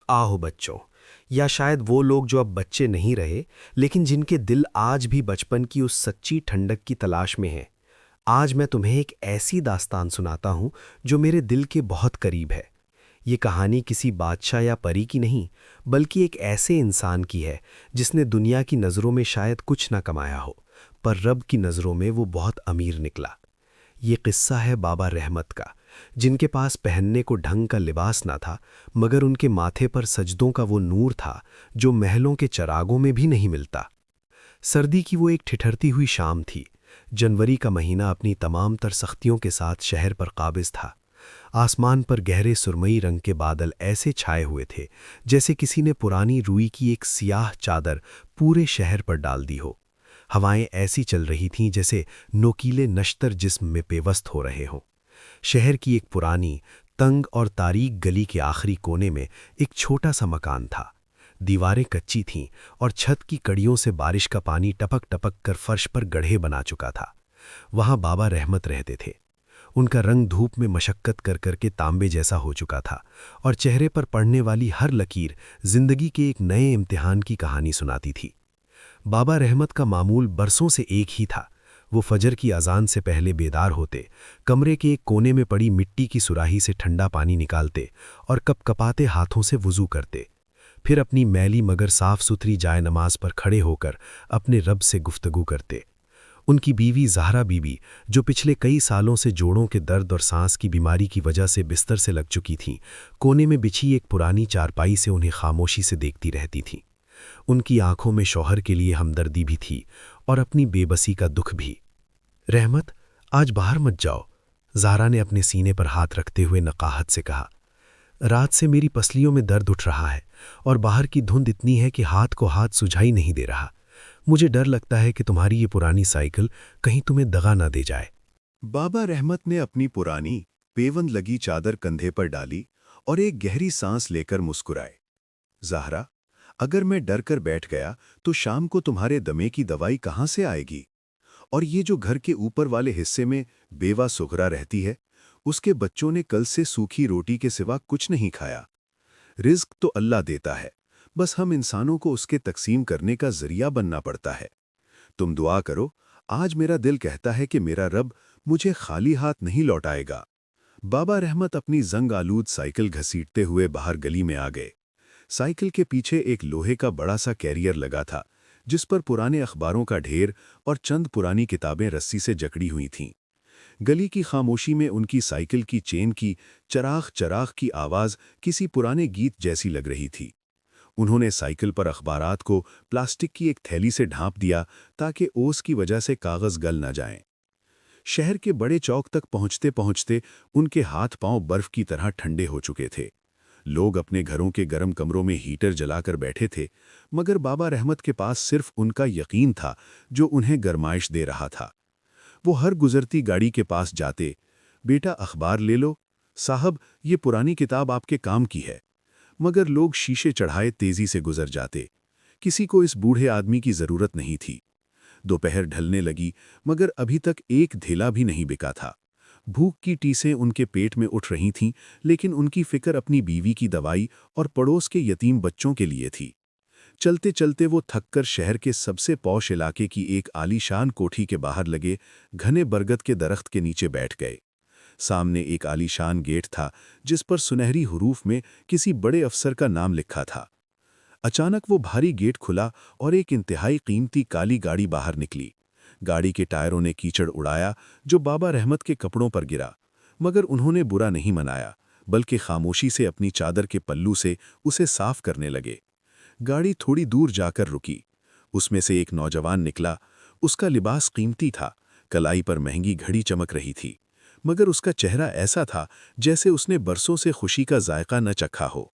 آہو بچوں، یا شاید وہ لوگ جو اب بچے نہیں رہے لیکن جن کے دل آج بھی بچپن کی اس سچی ٹھنڈک کی تلاش میں ہیں۔ آج میں تمہیں ایک ایسی داستان سناتا ہوں جو میرے دل کے بہت قریب ہے۔ یہ کہانی کسی بادشاہ یا پری کی نہیں، بلکہ ایک ایسے انسان کی ہے جس نے دنیا کی نظروں میں شاید کچھ نہ کمایا ہو، پر رب کی نظروں میں وہ بہت امیر نکلا۔ یہ قصہ ہے بابا رحمت کا، جن کے پاس پہننے کو ڈھنگ کا لباس نہ تھا، مگر ان کے ماتھے پر سجدوں کا وہ نور تھا جو محلوں کے چراغوں میں بھی نہیں ملتا۔ سردی کی وہ ایک ٹھٹھرتی ہوئی شام تھی۔ جنوری کا مہینہ اپنی تمام تر سختیوں کے ساتھ شہر پر قابض تھا۔ آسمان پر گہرے سرمئی رنگ کے بادل ایسے چھائے ہوئے تھے جیسے کسی نے پرانی روئی کی ایک سیاہ چادر پورے شہر پر ڈال دی ہو۔ ہوائیں ایسی چل رہی تھیں جیسے نوکیلے نشتر جسم میں پیوست ہو رہے ہوں۔ شہر کی ایک پرانی، تنگ اور تاریک گلی کے آخری کونے میں ایک چھوٹا سا مکان تھا۔ دیواریں کچی تھیں اور چھت کی کڑیوں سے بارش کا پانی ٹپک ٹپک کر فرش پر گڑھے بنا چکا تھا۔ وہاں بابا رحمت رہتے تھے۔ ان کا رنگ دھوپ میں مشقت کر کر کے تانبے جیسا ہو چکا تھا، اور چہرے پر پڑنے والی ہر لکیر زندگی کے ایک نئے امتحان کی کہانی سناتی تھی۔ بابا رحمت کا معمول برسوں سے ایک ہی تھا۔ وہ فجر کی اذان سے پہلے بیدار ہوتے، کمرے کے ایک کونے میں پڑی مٹی کی سراہی سے ٹھنڈا پانی نکالتے اور کپ کپاتے ہاتھوں سے وضو کرتے، پھر اپنی میلی مگر صاف ستھری جائے نماز پر کھڑے ہو کر اپنے رب سے گفتگو کرتے۔ ان کی بیوی زہرا بی بی، جو پچھلے کئی سالوں سے جوڑوں کے درد اور سانس کی بیماری کی وجہ سے بستر سے لگ چکی تھیں، کونے میں بچھی ایک پرانی چارپائی سے انہیں خاموشی سے دیکھتی رہتی تھیں۔ ان کی آنکھوں میں شوہر کے لیے ہمدردی بھی تھی اور اپنی بے بسی کا دکھ بھی۔ رحمت، آج باہر مت جاؤ، زہرا نے اپنے سینے پر ہاتھ رکھتے ہوئے نقاہت سے کہا۔ رات سے میری پسلیوں میں درد اٹھ رہا ہے اور باہر کی دھند اتنی ہے کہ ہاتھ کو ہاتھ سجھائی نہیں دے رہا۔ مجھے ڈر لگتا ہے کہ تمہاری یہ پرانی سائیکل کہیں تمہیں دغا نہ دے جائے۔ بابا رحمت نے اپنی پرانی، پیوند لگی چادر کندھے پر ڈالی اور ایک گہری سانس لے کر مسکرائے۔ زہرا، اگر میں ڈر کر بیٹھ گیا تو شام کو تمہارے دمے کی دوائی کہاں سے آئے گی؟ اور یہ جو گھر کے اوپر والے حصے میں بیوہ سغرا رہتی ہے، اس کے بچوں نے کل سے سوکھی روٹی کے سوا کچھ نہیں کھایا۔ رزق تو اللہ دیتا ہے، بس ہم انسانوں کو اس کے تقسیم کرنے کا ذریعہ بننا پڑتا ہے۔ تم دعا کرو، آج میرا دل کہتا ہے کہ میرا رب مجھے خالی ہاتھ نہیں لوٹائے گا۔ بابا رحمت اپنی زنگ آلود سائیکل گھسیٹتے ہوئے باہر گلی میں آ گئے۔ سائیکل کے پیچھے ایک لوہے کا بڑا سا کیریئر لگا تھا، جس پر پرانے اخباروں کا ڈھیر اور چند پرانی کتابیں رسی سے جکڑی ہوئی تھیں۔ گلی کی خاموشی میں ان کی سائیکل کی چین کی چراغ چراغ کی آواز کسی پرانے گیت جیسی لگ رہی تھی۔ انہوں نے سائیکل پر اخبارات کو پلاسٹک کی ایک تھیلی سے ڈھانپ دیا تاکہ اوس کی وجہ سے کاغذ گل نہ جائیں۔ شہر کے بڑے چوک تک پہنچتے پہنچتے ان کے ہاتھ پاؤں برف کی طرح ٹھنڈے ہو چکے تھے۔ لوگ اپنے گھروں کے گرم کمروں میں ہیٹر جلا کر بیٹھے تھے، مگر بابا رحمت کے پاس صرف ان کا یقین تھا جو انہیں گرمائش دے رہا تھا۔ وہ ہر گزرتی گاڑی کے پاس جاتے، بیٹا اخبار لے لو، صاحب یہ پرانی کتاب آپ کے کام کی ہے، مگر لوگ شیشے چڑھائے تیزی سے گزر جاتے۔ کسی کو اس بوڑھے آدمی کی ضرورت نہیں تھی۔ دوپہر ڈھلنے لگی، مگر ابھی تک ایک دھیلا بھی نہیں بکا تھا۔ بھوک کی ٹیسیں ان کے پیٹ میں اٹھ رہی تھیں، لیکن ان کی فکر اپنی بیوی کی دوائی اور پڑوس کے یتیم بچوں کے لیے تھی۔ چلتے چلتے وہ تھک کر شہر کے سب سے پوش علاقے کی ایک عالیشان کوٹھی کے باہر لگے گھنے برگد کے درخت کے نیچے بیٹھ گئے۔ سامنے ایک عالیشان گیٹ تھا جس پر سنہری حروف میں کسی بڑے افسر کا نام لکھا تھا۔ اچانک وہ بھاری گیٹ کھلا اور ایک انتہائی قیمتی کالی گاڑی باہر نکلی۔ گاڑی کے ٹائروں نے کیچڑ اڑایا جو بابا رحمت کے کپڑوں پر گرا، مگر انہوں نے برا نہیں منایا، بلکہ خاموشی سے اپنی چادر کے پلو سے اسے صاف کرنے لگے۔ گاڑی تھوڑی دور جا کر رکی۔ اس میں سے ایک نوجوان نکلا۔ اس کا لباس قیمتی تھا، کلائی پر مہنگی گھڑی چمک رہی تھی، مگر اس کا چہرہ ایسا تھا جیسے اس نے برسوں سے خوشی کا ذائقہ نہ چکھا ہو۔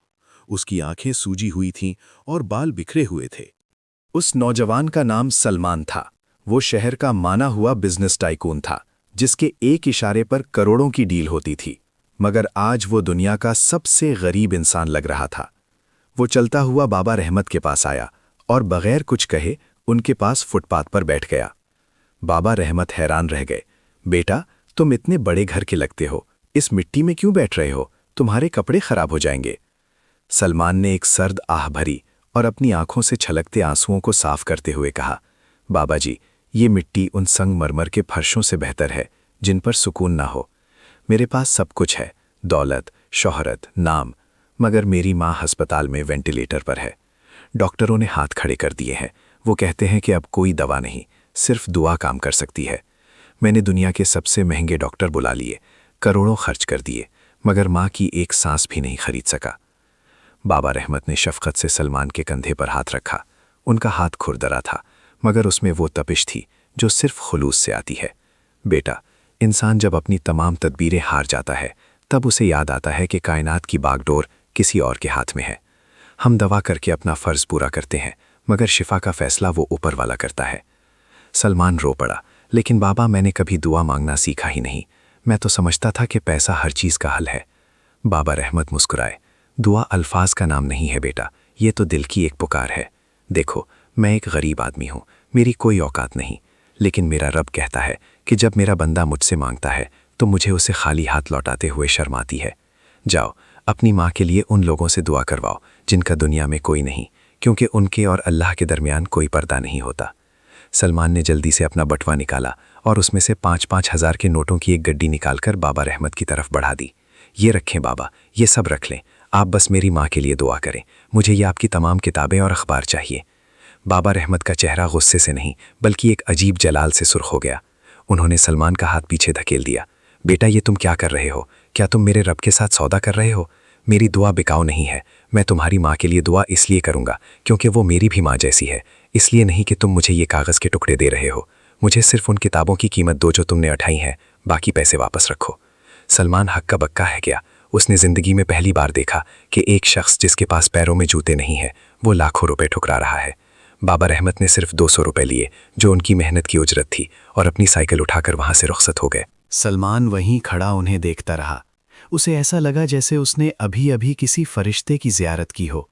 اس کی آنکھیں سوجی ہوئی تھیں اور بال بکھرے ہوئے تھے۔ اس نوجوان کا نام سلمان تھا۔ وہ شہر کا مانا ہوا بزنس ٹائکون تھا، جس کے ایک اشارے پر کروڑوں کی ڈیل ہوتی تھی، مگر آج وہ دنیا کا سب سے غریب انسان لگ رہا تھا۔ وہ چلتا ہوا بابا رحمت کے پاس آیا اور بغیر کچھ کہے ان کے پاس فٹ پاتھ پر بیٹھ گیا۔ بابا رحمت حیران رہ گئے۔ بیٹا، تم اتنے بڑے گھر کے لگتے ہو، اس مٹی میں کیوں بیٹھ رہے ہو؟ تمہارے کپڑے خراب ہو جائیں گے۔ सलमान ने एक सर्द आह भरी और अपनी आंखों से छलकते आंसुओं को साफ करते हुए कहा, बाबा जी, ये मिट्टी उन संगमरमर के फर्शों से बेहतर है जिन पर सुकून ना हो। मेरे पास सब कुछ है, दौलत, शोहरत, नाम, मगर मेरी माँ अस्पताल में वेंटिलेटर पर है। डॉक्टरों ने हाथ खड़े कर दिए हैं। वो कहते हैं कि अब कोई दवा नहीं, सिर्फ दुआ काम कर सकती है। मैंने दुनिया के सबसे महंगे डॉक्टर बुला लिए, करोड़ों खर्च कर दिए, मगर माँ की एक सांस भी नहीं खरीद सका। बाबा रहमत ने शफकत से सलमान के कंधे पर हाथ रखा। उनका हाथ खुरदरा था, मगर उसमें वो तपिश थी जो सिर्फ खुलूस से आती है। बेटा, इंसान जब अपनी तमाम तदबीरें हार जाता है, तब उसे याद आता है कि कायनात की बागडोर किसी और के हाथ में है। हम दवा करके अपना फ़र्ज़ पूरा करते हैं, मगर शिफा का फ़ैसला वो ऊपर वाला करता है। सलमान रो पड़ा, लेकिन बाबा, मैंने कभी दुआ मांगना सीखा ही नहीं। मैं तो समझता था कि पैसा हर चीज़ का हल है। बाबा रहमत मुस्कुराए। दुआ अल्फाज का नाम नहीं है बेटा, ये तो दिल की एक पुकार है। देखो, मैं एक गरीब आदमी हूँ, मेरी कोई औकात नहीं, लेकिन मेरा रब कहता है कि जब मेरा बंदा मुझसे मांगता है तो मुझे उसे खाली हाथ लौटाते हुए शर्म आती है। जाओ, अपनी माँ के लिए उन लोगों से दुआ करवाओ जिनका दुनिया में कोई नहीं, क्योंकि उनके और अल्लाह के दरमियान कोई पर्दा नहीं होता। सलमान ने जल्दी से अपना बटवा निकाला और उसमें से 5-5 हज़ार के नोटों की एक गड्डी निकालकर बाबा रहमत की तरफ बढ़ा दी। ये रखें बाबा, ये सब रख लें, आप बस मेरी माँ के लिए दुआ करें। मुझे ये आपकी तमाम किताबें और अखबार चाहिए। बाबा रहमत का चेहरा गुस्से से नहीं बल्कि एक अजीब जलाल से सुर्ख हो गया। उन्होंने सलमान का हाथ पीछे धकेल दिया। बेटा, ये तुम क्या कर रहे हो? क्या तुम मेरे रब के साथ सौदा कर रहे हो? मेरी दुआ बिकाऊ नहीं है। मैं तुम्हारी माँ के लिए दुआ इसलिए करूँगा क्योंकि वो मेरी भी माँ जैसी है, इसलिए नहीं कि तुम मुझे ये कागज़ के टुकड़े दे रहे हो। मुझे सिर्फ उन किताबों की कीमत दो जो तुमने उठाई हैं, बाकी पैसे वापस रखो। सलमान हक्का बक्का है गया। उसने ज़िंदगी में पहली बार देखा कि एक शख्स जिसके पास पैरों में जूते नहीं है, वो लाखों रुपए ठुकरा रहा है। बाबा रहमत ने सिर्फ 200 रुपए लिए, जो उनकी मेहनत की उजरत थी, और अपनी साइकिल उठाकर वहाँ से रुखसत हो गए। सलमान वहीं खड़ा उन्हें देखता रहा। उसे ऐसा लगा जैसे उसने अभी अभी किसी फरिश्ते की ज़ियारत की हो।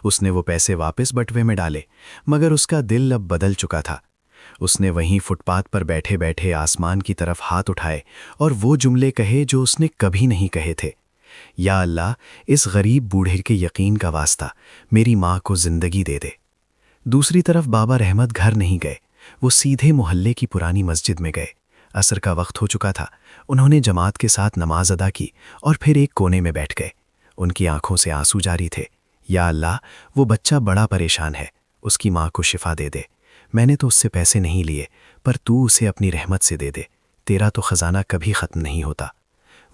उसने वो पैसे वापस बटवे में डाले, मगर उसका दिल अब बदल चुका था। उसने वहीं फुटपाथ पर बैठे बैठे आसमान की तरफ हाथ उठाए और वो जुमले कहे जो उसने कभी नहीं कहे थे। या अल्लाह, इस गरीब बूढ़े के यकीन का वास्ता मेरी माँ को ज़िंदगी दे दे। दूसरी तरफ बाबा रहमत घर नहीं गए। वो सीधे मोहल्ले की पुरानी मस्जिद में गए। असर का वक्त हो चुका था। उन्होंने जमात के साथ नमाज अदा की और फिर एक कोने में बैठ गए। उनकी आंखों से आंसू जारी थे। या अल्लाह, वो बच्चा बड़ा परेशान है, उसकी माँ को शिफा दे दे। मैंने तो उससे पैसे नहीं लिए, पर तू उसे अपनी रहमत से दे दे। तेरा तो खजाना कभी ख़त्म नहीं होता।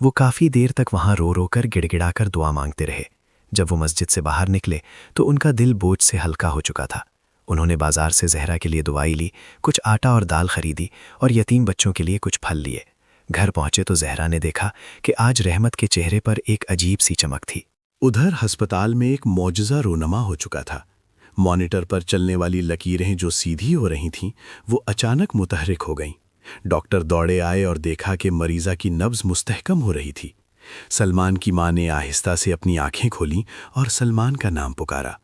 वो काफ़ी देर तक वहाँ रो रो कर गिड़गिड़ाकर दुआ मांगते रहे। जब वो मस्जिद से बाहर निकले तो उनका दिल बोझ से हल्का हो चुका था। उन्होंने बाजार से जहरा के लिए दवाई ली, कुछ आटा और दाल खरीदी और यतीम बच्चों के लिए कुछ फल लिए। घर पहुंचे तो जहरा ने देखा कि आज रहमत के चेहरे पर एक अजीब सी चमक थी। उधर अस्पताल में एक मौजज़ा रोनमा हो चुका था। मॉनिटर पर चलने वाली लकीरें जो सीधी हो रही थीं, वो अचानक मुतहरिक हो गईं। डॉक्टर दौड़े आए और देखा कि मरीज़ा की नब्ज़ मुस्तहकम हो रही थी। सलमान की माँ ने आहिस्ता से अपनी आंखें खोलीं और सलमान का नाम पुकारा।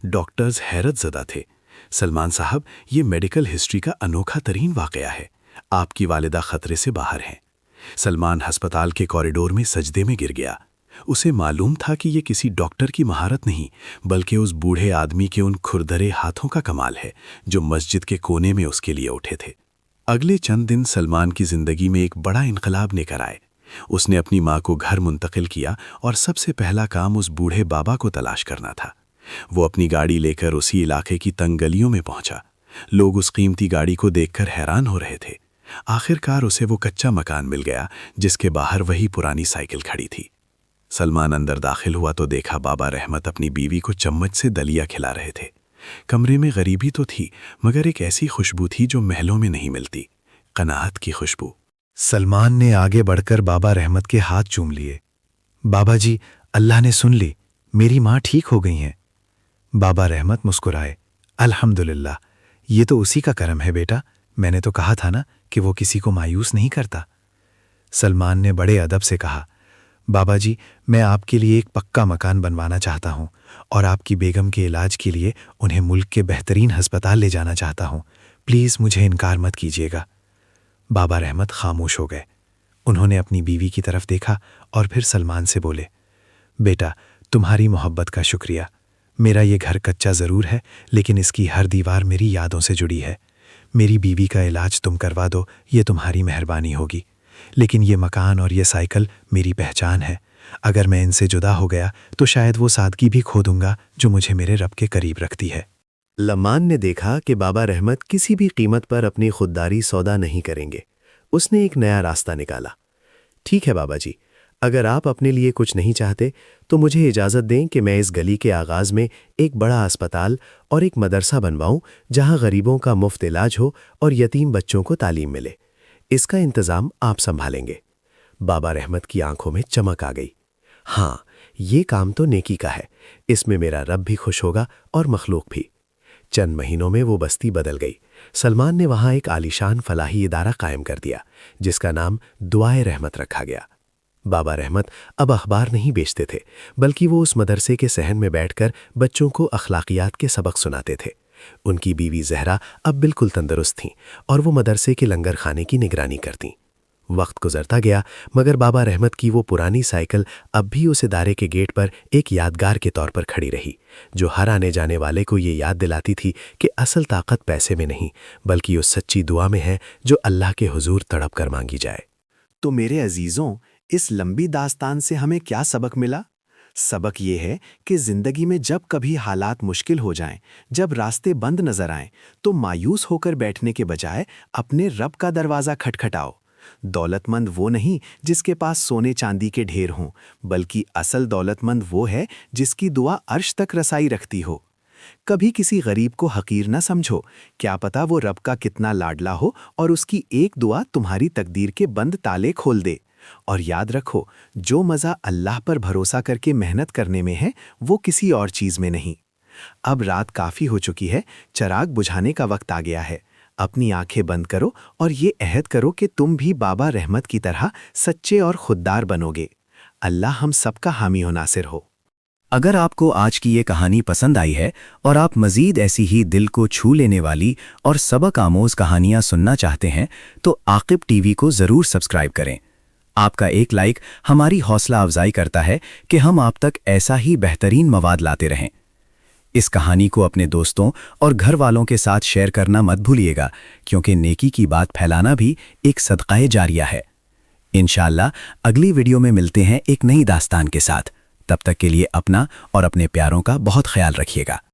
डॉक्टर्स हैरत ज़दा थे। सलमान साहब, ये मेडिकल हिस्ट्री का अनोखा तरीन वाक़या है। आपकी वालिदा ख़तरे से बाहर हैं। सलमान अस्पताल के कॉरिडोर में सजदे में गिर गया। उसे मालूम था कि ये किसी डॉक्टर की महारत नहीं, बल्कि उस बूढ़े आदमी के उन खुरदरे हाथों का कमाल है जो मस्जिद के कोने में उसके लिए उठे थे। अगले चंद दिन सलमान की ज़िंदगी में एक बड़ा इनकलाब लेकर आए। उसने अपनी माँ को घर मुंतकिल किया और सबसे पहला काम उस बूढ़े बाबा को तलाश करना था। वो अपनी गाड़ी लेकर उसी इलाके की तंग गलियों में पहुंचा। लोग उस कीमती गाड़ी को देखकर हैरान हो रहे थे। आखिरकार उसे वो कच्चा मकान मिल गया जिसके बाहर वही पुरानी साइकिल खड़ी थी। सलमान अंदर दाखिल हुआ तो देखा बाबा रहमत अपनी बीवी को चम्मच से दलिया खिला रहे थे। कमरे में गरीबी तो थी, मगर एक ऐसी खुशबू थी जो महलों में नहीं मिलती, कनाअत की खुशबू। सलमान ने आगे बढ़कर बाबा रहमत के हाथ चूम लिए। बाबा जी, अल्लाह ने सुन ली, मेरी माँ ठीक हो गई हैं। बाबा रहमत मुस्कुराए। अल्हम्दुलिल्लाह, ये तो उसी का करम है बेटा। मैंने तो कहा था ना कि वो किसी को मायूस नहीं करता। सलमान ने बड़े अदब से कहा, बाबा जी, मैं आपके लिए एक पक्का मकान बनवाना चाहता हूँ और आपकी बेगम के इलाज के लिए उन्हें मुल्क के बेहतरीन अस्पताल ले जाना चाहता हूँ। प्लीज़ मुझे इनकार मत कीजिएगा। बाबा रहमत खामोश हो गए। उन्होंने अपनी बीवी की तरफ देखा और फिर सलमान से बोले, बेटा, तुम्हारी मोहब्बत का शुक्रिया। मेरा ये घर कच्चा ज़रूर है, लेकिन इसकी हर दीवार मेरी यादों से जुड़ी है। मेरी बीवी का इलाज तुम करवा दो, ये तुम्हारी मेहरबानी होगी। लेकिन ये मकान और ये साइकिल मेरी पहचान है। अगर मैं इनसे जुदा हो गया तो शायद वो सादगी भी खो दूंगा जो मुझे मेरे रब के करीब रखती है। लम्मान ने देखा कि बाबा रहमत किसी भी कीमत पर अपनी खुददारी सौदा नहीं करेंगे। उसने एक नया रास्ता निकाला। ठीक है बाबा जी, अगर आप अपने लिए कुछ नहीं चाहते तो मुझे इजाज़त दें कि मैं इस गली के आगाज़ में एक बड़ा अस्पताल और एक मदरसा बनवाऊं जहां गरीबों का मुफ्त इलाज हो और यतीम बच्चों को तालीम मिले। इसका इंतज़ाम आप संभालेंगे। बाबा रहमत की आंखों में चमक आ गई। हाँ, ये काम तो नेकी का है। इसमें मेरा रब भी खुश होगा और मखलूक भी। चंद महीनों में वो बस्ती बदल गई। सलमान ने वहाँ एक आलीशान फलाही इदारा कायम कर दिया, जिसका नाम दुआए रहमत रखा गया। बाबा रहमत अब अखबार नहीं बेचते थे, बल्कि वो उस मदरसे के सहन में बैठकर बच्चों को अखलाकियात के सबक सुनाते थे। उनकी बीवी जहरा अब बिल्कुल तंदुरुस्त थीं और वो मदरसे के लंगर खाने की निगरानी करतीं। वक्त गुजरता गया, मगर बाबा रहमत की वो पुरानी साइकिल अब भी उस इदारे के गेट पर एक यादगार के तौर पर खड़ी रही, जो हर आने जाने वाले को ये याद दिलाती थी कि असल ताकत पैसे में नहीं, बल्कि उस सच्ची दुआ में है जो अल्लाह के हुजूर तड़प कर मांगी जाए। तो मेरे अजीज़ों, इस लंबी दास्तान से हमें क्या सबक मिला? सबक ये है कि ज़िंदगी में जब कभी हालात मुश्किल हो जाएं, जब रास्ते बंद नज़र आएं, तो मायूस होकर बैठने के बजाय अपने रब का दरवाज़ा खटखटाओ। दौलतमंद वो नहीं जिसके पास सोने चांदी के ढेर हों, बल्कि असल दौलतमंद वो है जिसकी दुआ अर्श तक रसाई रखती हो। कभी किसी गरीब को हकीर न समझो, क्या पता वो रब का कितना लाडला हो और उसकी एक दुआ तुम्हारी तकदीर के बंद ताले खोल दे। और याद रखो, जो मज़ा अल्लाह पर भरोसा करके मेहनत करने में है, वो किसी और चीज़ में नहीं। अब रात काफ़ी हो चुकी है, चिराग बुझाने का वक्त आ गया है। अपनी आंखें बंद करो और ये अहद करो कि तुम भी बाबा रहमत की तरह सच्चे और खुददार बनोगे। अल्लाह हम सबका हामी और नासिर हो। अगर आपको आज की ये कहानी पसंद आई है और आप मज़ीद ऐसी ही दिल को छू लेने वाली और सबक आमोज़ कहानियाँ सुनना चाहते हैं, तो आकिब टीवी को ज़रूर सब्सक्राइब करें। आपका एक लाइक हमारी हौसला अफजाई करता है कि हम आप तक ऐसा ही बेहतरीन मवाद लाते रहें। इस कहानी को अपने दोस्तों और घर वालों के साथ शेयर करना मत भूलिएगा, क्योंकि नेकी की बात फैलाना भी एक सदक़ाए जारिया है। इंशाअल्लाह अगली वीडियो में मिलते हैं एक नई दास्तान के साथ। तब तक के लिए अपना और अपने प्यारों का बहुत ख्याल रखिएगा।